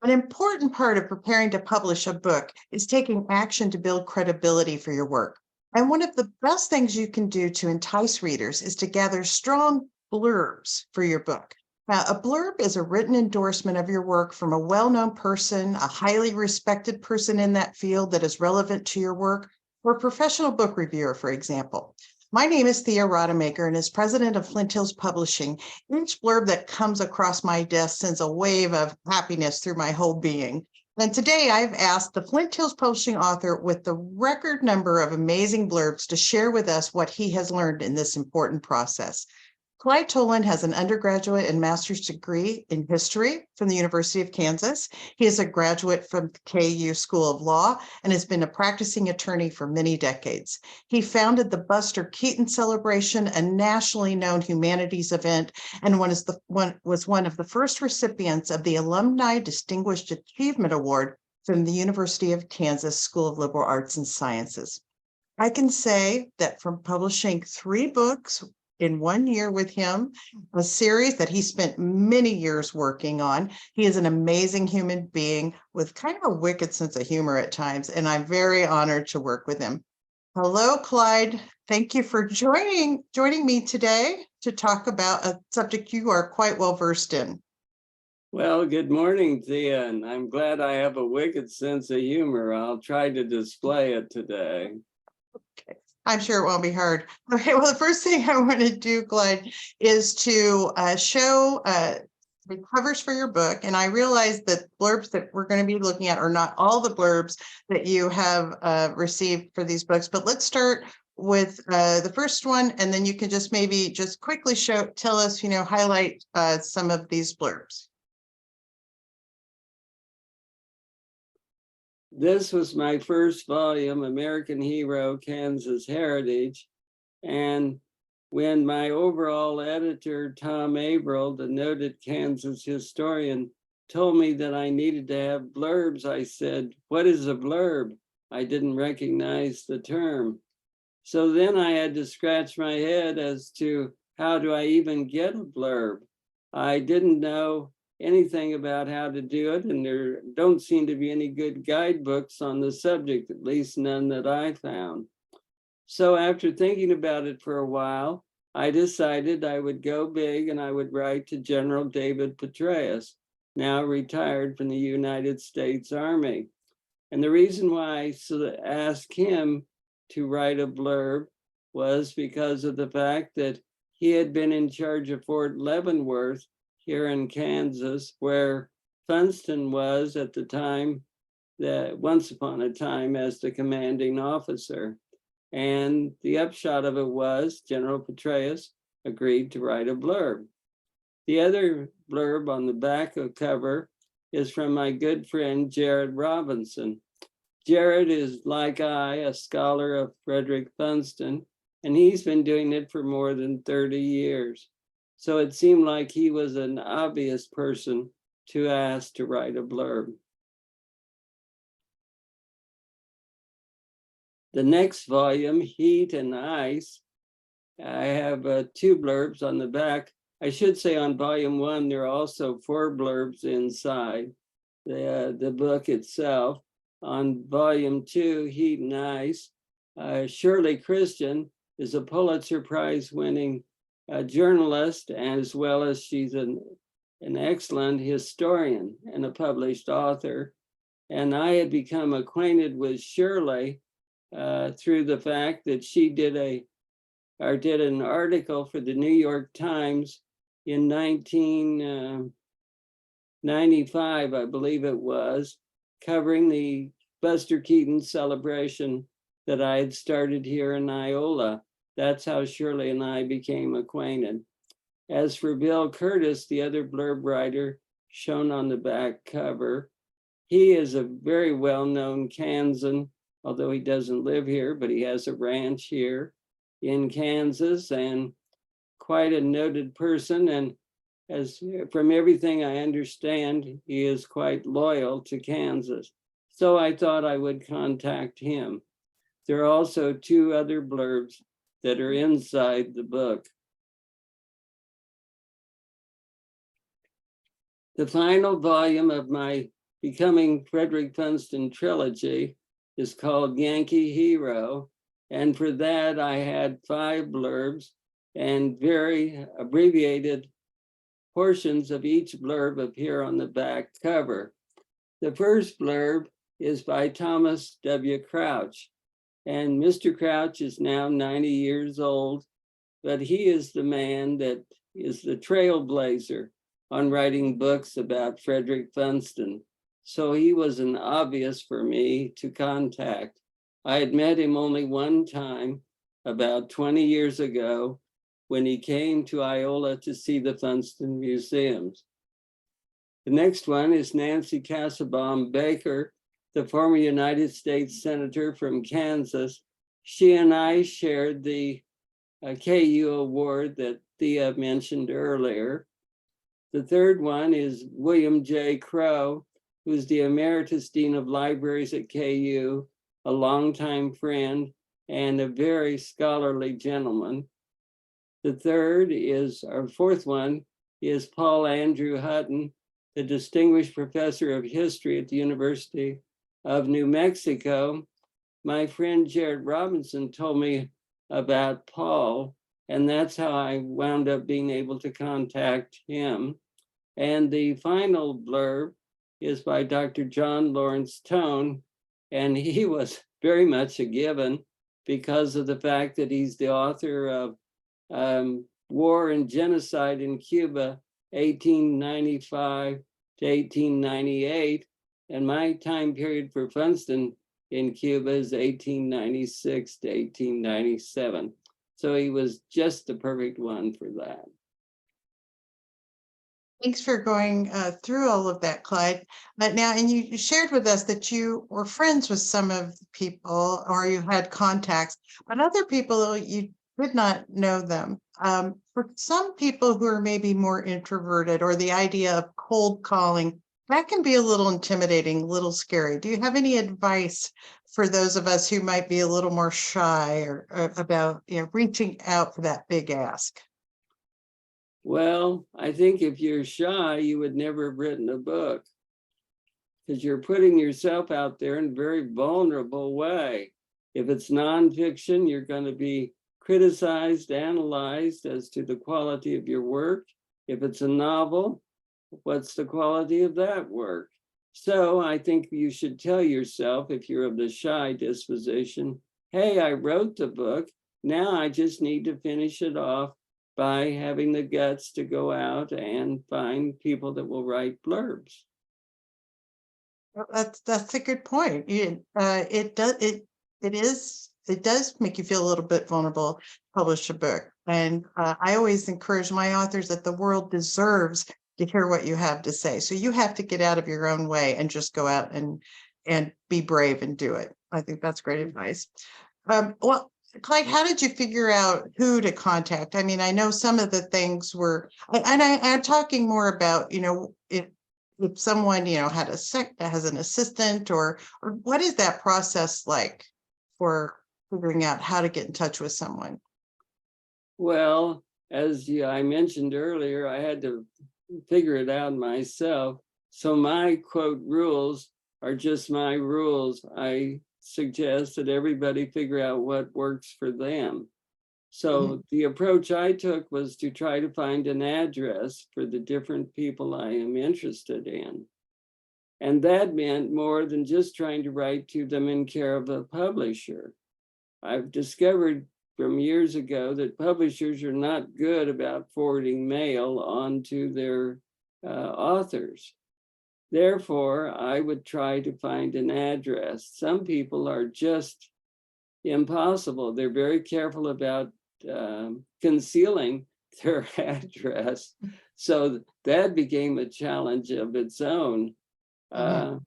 An important part of preparing to publish a book is taking action to build credibility for your work. And one of the best things you can do to entice readers is to gather strong blurbs for your book. Now, a blurb is a written endorsement of your work from a well-known person, a highly respected person in that field that is relevant to your work, or a professional book reviewer, for example. My name is Thea Rademacher, and as president of Flint Hills Publishing, each blurb that comes across my desk sends a wave of happiness through my whole being. And today I've asked the Flint Hills Publishing author with the record number of amazing blurbs to share with us what he has learned in this important process. Clyde Toland has an undergraduate and master's degree in history from the University of Kansas. He is a graduate from the KU School of Law and has been a practicing attorney for many decades. He founded the Buster Keaton Celebration, a nationally known humanities event, and was one of the first recipients of the Alumni Distinguished Achievement Award from the University of Kansas School of Liberal Arts and Sciences. I can say that from publishing 3 books in 1 year with him, a series that he spent many years working on. He is an amazing human being with kind of a wicked sense of humor at times, and I'm very honored to work with him. Hello, Clyde. Thank you for joining me today to talk about a subject you are quite well versed in. Well, good morning, Thea, and I'm glad I have a wicked sense of humor. I'll try to display it today. Okay. I'm sure it won't be hard. Okay, well, the first thing I want to do, Clyde, is to show the covers for your book. And I realize that blurbs that we're going to be looking at are not all the blurbs that you have received for these books, but let's start with the first one, and then you can just maybe just quickly tell us, highlight some of these blurbs. This was my first volume, American Hero, Kansas Heritage. And when my overall editor, Tom Averill, the noted Kansas historian, told me that I needed to have blurbs, I said, "What is a blurb?" I didn't recognize the term. So then I had to scratch my head as to how do I even get a blurb? I didn't know anything about how to do it, and there don't seem to be any good guidebooks on the subject, at least none that I found. So after thinking about it for a while, I decided I would go big and I would write to General David Petraeus, now retired from the United States Army. And the reason why I asked him to write a blurb was because of the fact that he had been in charge of Fort Leavenworth here in Kansas, where Funston was at the time, once upon a time, as the commanding officer. And the upshot of it was General Petraeus agreed to write a blurb. The other blurb on the back of cover is from my good friend, Jared Robinson. Jared is, like I, a scholar of Frederick Funston, and he's been doing it for more than 30 years. So it seemed like he was an obvious person to ask to write a blurb. The next volume, Heat and Ice, I have 2 blurbs on the back. I should say on volume 1, there are also 4 blurbs inside the book itself. On volume 2, Heat and Ice, Shirley Christian is a Pulitzer Prize winning journalist, as well as she's an excellent historian and a published author. And I had become acquainted with Shirley through the fact that she did an article for the New York Times in 1995, I believe it was, covering the Buster Keaton celebration that I had started here in Iola. That's how Shirley and I became acquainted. As for Bill Curtis, the other blurb writer shown on the back cover, he is a very well-known Kansan, although he doesn't live here, but he has a ranch here in Kansas and quite a noted person. And as from everything I understand, he is quite loyal to Kansas. So I thought I would contact him. There are also 2 other blurbs that are inside the book. The final volume of my Becoming Frederick Funston trilogy is called Yankee Hero. And for that, I had 5 blurbs, and very abbreviated portions of each blurb appear on the back cover. The first blurb is by Thomas W. Crouch. And Mr. Crouch is now 90 years old, but he is the man that is the trailblazer on writing books about Frederick Funston. So he was an obvious for me to contact. I had met him only one time, about 20 years ago, when he came to Iola to see the Funston museums. The next one is Nancy Cassabaum Baker, the former United States Senator from Kansas. She and I shared the KU award that Thea mentioned earlier. The third one is William J. Crow, who's the Emeritus Dean of Libraries at KU, a longtime friend and a very scholarly gentleman. The third is, our fourth one, is Paul Andrew Hutton, the Distinguished Professor of History at the University of New Mexico. My friend Jared Robinson told me about Paul, and that's how I wound up being able to contact him. And the final blurb is by Dr. John Lawrence Tone, and he was very much a given because of the fact that he's the author of War and Genocide in Cuba, 1895 to 1898, and my time period for Funston in Cuba is 1896 to 1897. So he was just the perfect one for that. Thanks for going through all of that, Clyde. But now, and you shared with us that you were friends with some of the people, or you had contacts, but other people you did not know them. For some people who are maybe more introverted, or the idea of cold calling, that can be a little intimidating, a little scary. Do you have any advice for those of us who might be a little more shy or about reaching out for that big ask? Well, I think if you're shy, you would never have written a book, because you're putting yourself out there in a very vulnerable way. If it's nonfiction, you're going to be criticized, analyzed as to the quality of your work. If it's a novel, what's the quality of that work? So I think you should tell yourself, if you're of the shy disposition, hey, I wrote the book. Now I just need to finish it off by having the guts to go out and find people that will write blurbs. That's a good point. It does make you feel a little bit vulnerable to publish a book. And I always encourage my authors that the world deserves to hear what you have to say. So you have to get out of your own way and just go out and be brave and do it. I think that's great advice. Well, Clyde, how did you figure out who to contact? I mean, I know some of the things were, and I'm talking more about, if someone, had has an assistant, or what is that process like for figuring out how to get in touch with someone? Well, as I mentioned earlier, I had to figure it out myself. So my quote rules are just my rules. I suggest that everybody figure out what works for them. So the approach I took was to try to find an address for the different people I am interested in. And that meant more than just trying to write to them in care of a publisher. I've discovered from years ago that publishers are not good about forwarding mail on to their authors. Therefore, I would try to find an address. Some people are just impossible. They're very careful about concealing their address. So that became a challenge of its own. But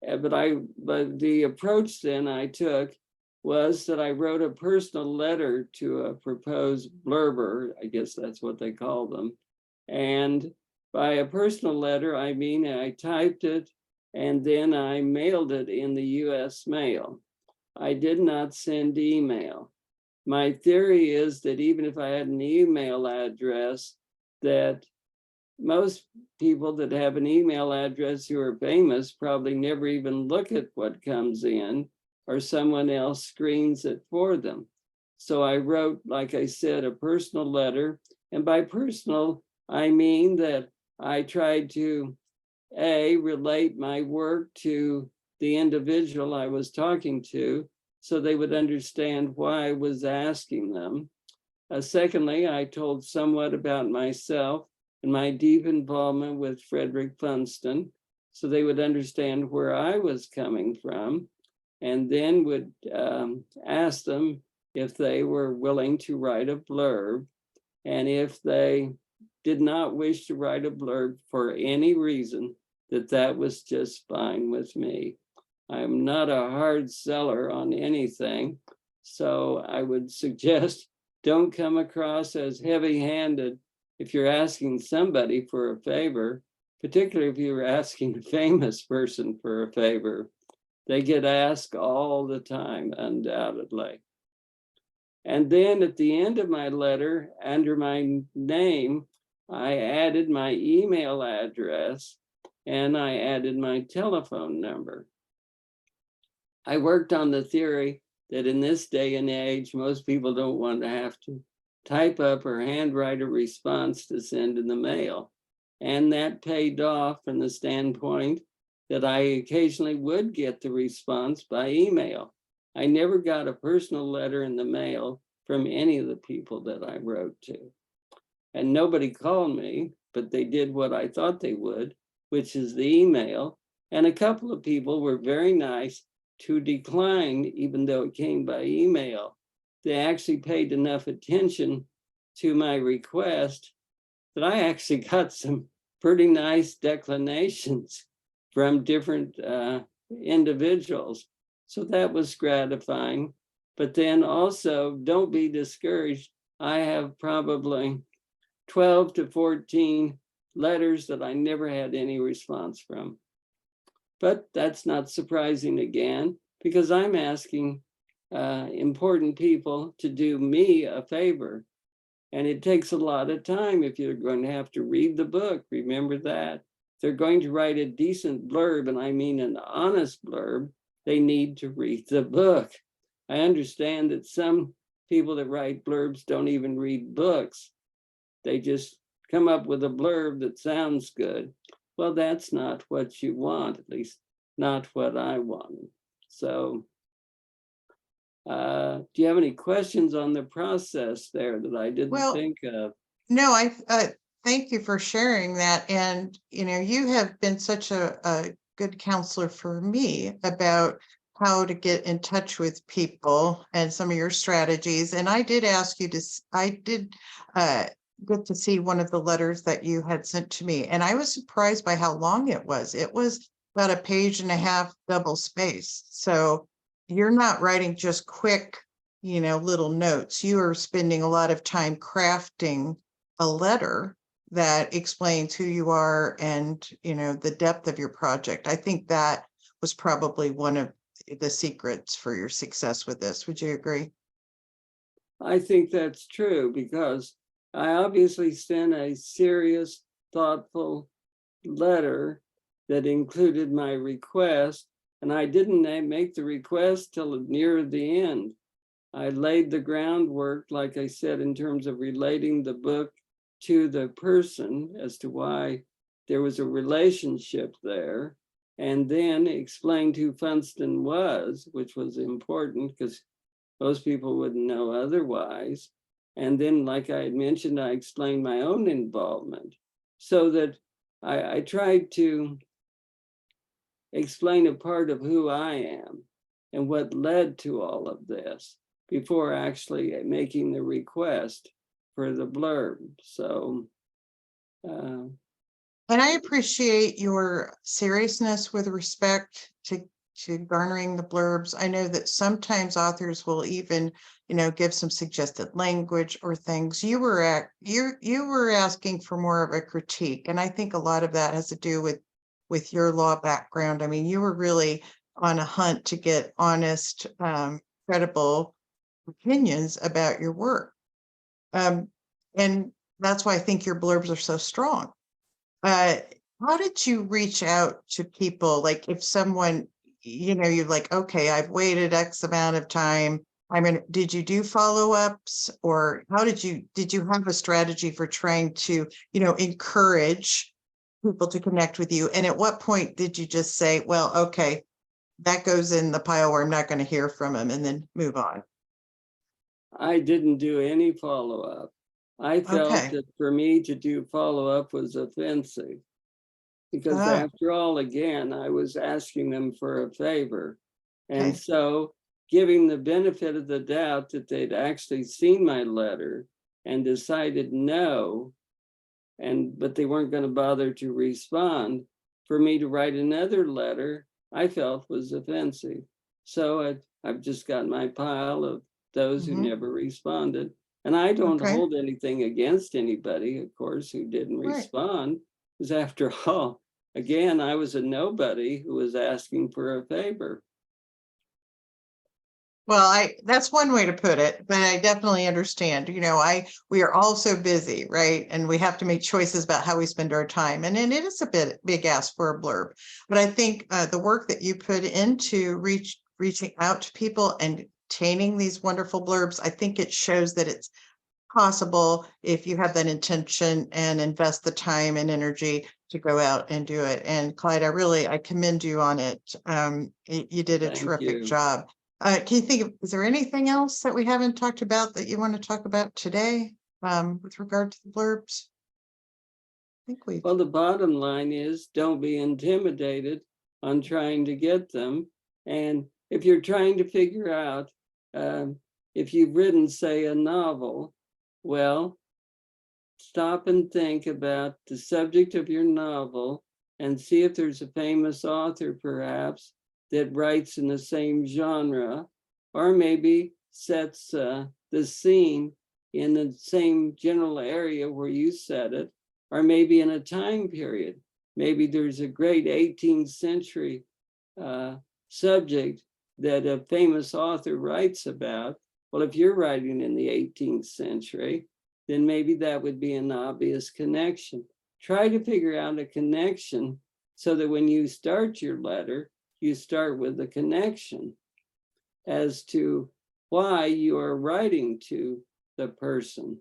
the approach then I took was that I wrote a personal letter to a proposed blurber, I guess that's what they call them. And by a personal letter, I mean I typed it and then I mailed it in the US mail. I did not send email. My theory is that even if I had an email address, that most people that have an email address who are famous probably never even look at what comes in, or someone else screens it for them. So I wrote, like I said, a personal letter. And by personal, I mean that I tried to, relate my work to the individual I was talking to so they would understand why I was asking them. Secondly, I told somewhat about myself and my deep involvement with Frederick Funston so they would understand where I was coming from, and then would ask them if they were willing to write a blurb. And if they did not wish to write a blurb for any reason, that was just fine with me. I'm not a hard seller on anything, so I would suggest don't come across as heavy-handed if you're asking somebody for a favor, particularly if you're asking a famous person for a favor. They get asked all the time, undoubtedly. And then at the end of my letter, under my name, I added my email address and I added my telephone number. I worked on the theory that in this day and age, most people don't want to have to type up or handwrite a response to send in the mail. And that paid off from the standpoint that I occasionally would get the response by email. I never got a personal letter in the mail from any of the people that I wrote to. And nobody called me, but they did what I thought they would, which is the email. And a couple of people were very nice to decline, even though it came by email. They actually paid enough attention to my request that I actually got some pretty nice declinations from different individuals. So that was gratifying. But then also, don't be discouraged. I have probably 12 to 14 letters that I never had any response from. But that's not surprising again, because I'm asking important people to do me a favor. And it takes a lot of time if you're going to have to read the book. Remember that. If they're going to write a decent blurb, and I mean an honest blurb, they need to read the book. I understand that some people that write blurbs don't even read books. They just come up with a blurb that sounds good. Well, that's not what you want, at least not what I wanted. So do you have any questions on the process there that I didn't think of? No, I thank you for sharing that. And, you have been such a good counselor for me about how to get in touch with people and some of your strategies. And I did ask you to, I did get to see one of the letters that you had sent to me. And I was surprised by how long it was. It was about a page and a half, double spaced. So you're not writing just quick, little notes. You are spending a lot of time crafting a letter that explains who you are and, the depth of your project. I think that was probably one of the secrets for your success with this. Would you agree? I think that's true, because I obviously sent a serious, thoughtful letter that included my request, and I didn't make the request till near the end. I laid the groundwork, like I said, in terms of relating the book to the person as to why there was a relationship there, and then explained who Funston was, which was important because most people wouldn't know otherwise. And then, like I had mentioned, I explained my own involvement, so that I tried to explain a part of who I am and what led to all of this before actually making the request for the blurb. So, and I appreciate your seriousness with respect to garnering the blurbs. I know that sometimes authors will even, give some suggested language or things. You were asking for more of a critique, and I think a lot of that has to do with your law background. I mean, you were really on a hunt to get honest, credible opinions about your work. And that's why I think your blurbs are so strong. Uh, how did you reach out to people? Like if someone, you're like, okay, I've waited X amount of time. Did you do follow-ups, or how did you have a strategy for trying to, encourage people to connect with you? And at what point did you just say, well, okay, that goes in the pile where I'm not going to hear from him, and then move on? I didn't do any follow-up. I felt Okay. that for me to do follow-up was offensive. Because Oh, after all, again, I was asking them for a favor. And okay. so giving the benefit of the doubt that they'd actually seen my letter and decided no, but they weren't going to bother to respond, for me to write another letter, I felt was offensive. So I've just got my pile of those who Hmm. never responded. And I don't Okay. hold anything against anybody, of course, who didn't Right. respond, because after all, again, I was a nobody who was asking for a favor. Well, that's one way to put it, but I definitely understand. We are all so busy, right? And we have to make choices about how we spend our time. And then it is a bit big ask for a blurb. But I think the work that you put into reaching out to people and obtaining these wonderful blurbs, I think it shows that it's possible if you have that intention and invest the time and energy to go out and do it. And Clyde, I commend you on it. You did a Thank terrific you. job. Can you think of, is there anything else that we haven't talked about that you want to talk about today with regard to the blurbs? I think we've, Well, the bottom line is don't be intimidated on trying to get them. And if you're trying to figure out if you've written, say, a novel, well, stop and think about the subject of your novel and see if there's a famous author, perhaps, that writes in the same genre, or maybe sets the scene in the same general area where you set it, or maybe in a time period. Maybe there's a great 18th century subject that a famous author writes about. Well, if you're writing in the 18th century, then maybe that would be an obvious connection. Try to figure out a connection so that when you start your letter, you start with a connection as to why you are writing to the person.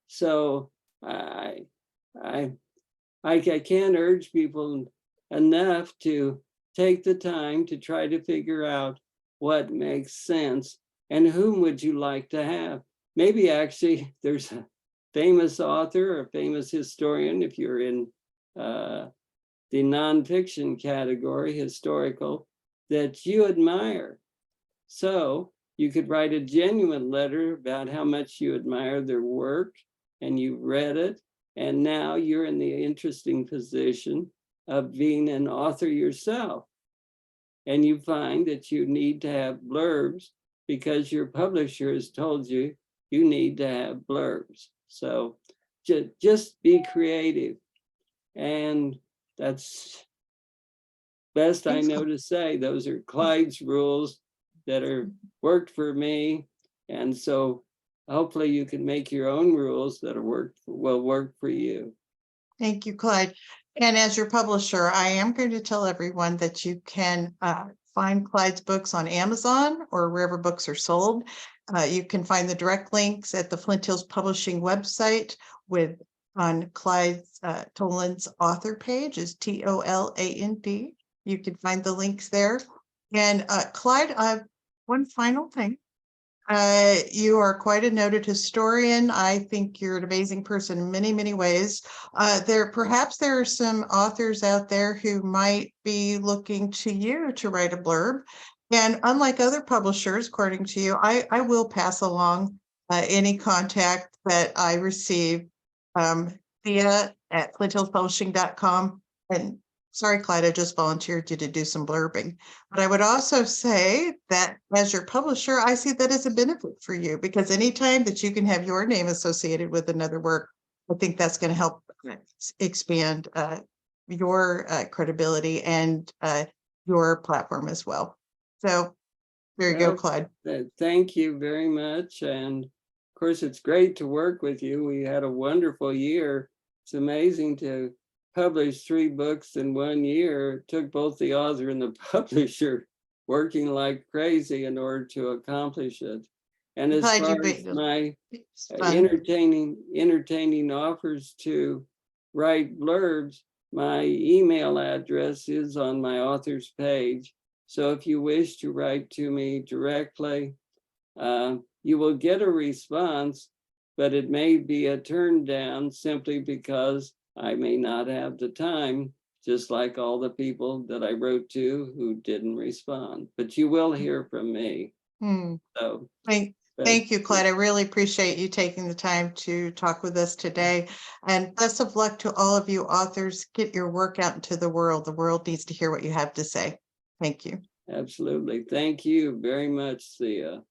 So I can't urge people enough to take the time to try to figure out what makes sense and whom would you like to have. Maybe actually there's a famous author or famous historian, if you're in the nonfiction category, historical, that you admire. So you could write a genuine letter about how much you admire their work and you read it. And now you're in the interesting position of being an author yourself. And you find that you need to have blurbs because your publisher has told you you need to have blurbs. So just be creative. And that's best I thanks. know to say. Those are Clyde's rules that are worked for me. And so hopefully you can make your own rules that will work for you. Thank you, Clyde. And as your publisher, I am going to tell everyone that you can find Clyde's books on Amazon or wherever books are sold. You can find the direct links at the Flint Hills Publishing website on Clyde Toland's author page is TOLAND. You can find the links there. And Clyde, one final thing. You are quite a noted historian. I think you're an amazing person in many, many ways. Perhaps there are some authors out there who might be looking to you to write a blurb. And unlike other publishers, according to you, I will pass along any contact that I receive. Thea at flinthillspublishing.com. And sorry, Clyde, I just volunteered you to do some blurbing. But I would also say that as your publisher, I see that as a benefit for you because anytime that you can have your name associated with another work, I think that's going to help expand your credibility and your platform as well. So there you go, Well, Clyde. thank you very much. And of course, it's great to work with you. We had a wonderful year. It's amazing to published 3 books in 1 year. It took both the author and the publisher working like crazy in order to accomplish it. And as Glad you far as made it. my It's fun. entertaining offers to write blurbs, my email address is on my author's page. So if you wish to write to me directly, you will get a response, but it may be a turn down simply because I may not have the time, just like all the people that I wrote to who didn't respond. But you will hear from me. Hmm. So Thank you, Clyde. I really appreciate you taking the time to talk with us today. And best of luck to all of you authors. Get your work out into the world. The world needs to hear what you have to say. Thank you. absolutely. Thank you very much, Thea.